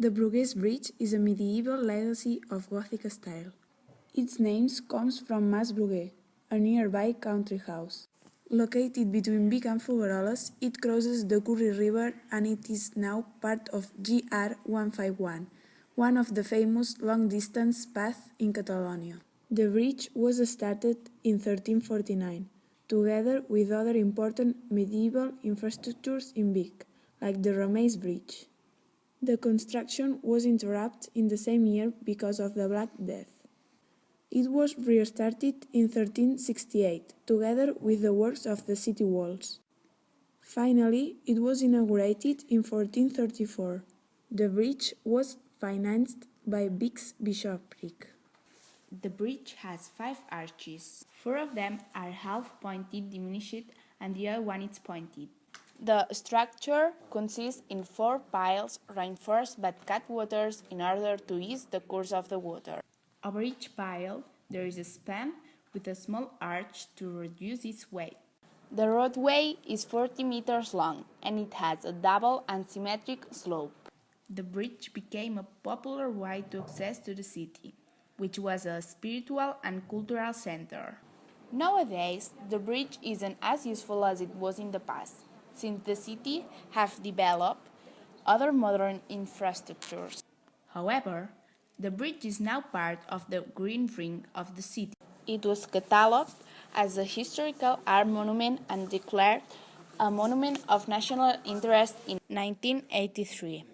The Bruguer Bridge is a medieval legacy of Gothic style. Its name comes from Mas Bruguer, a nearby country house. Located between Vic and Figueroles, it crosses the Curry River and it is now part of GR 151, one of the famous long-distance paths in Catalonia. The bridge was started in 1349, together with other important medieval infrastructures in Vic, like the Romais Bridge. The construction was interrupted in the same year because of the Black Death. It was restarted in 1368, together with the works of the city walls. Finally, it was inaugurated in 1434. The bridge was financed by Vic's bishopric. The bridge has 5 arches. 4 of them are half-pointed diminished and the other one is pointed. The structure consists in 4 piles reinforced by cutwaters in order to ease the course of the water. Over each pile there is a span with a small arch to reduce its weight. The roadway is 40 meters long and it has a double and symmetric slope. The bridge became a popular way to access to the city, which was a spiritual and cultural center. Nowadays, the bridge isn't as useful as it was in the past, since the city have developed other modern infrastructures. However, the bridge is now part of the Green Ring of the city. It was catalogued as a historical art monument and declared a monument of national interest in 1983.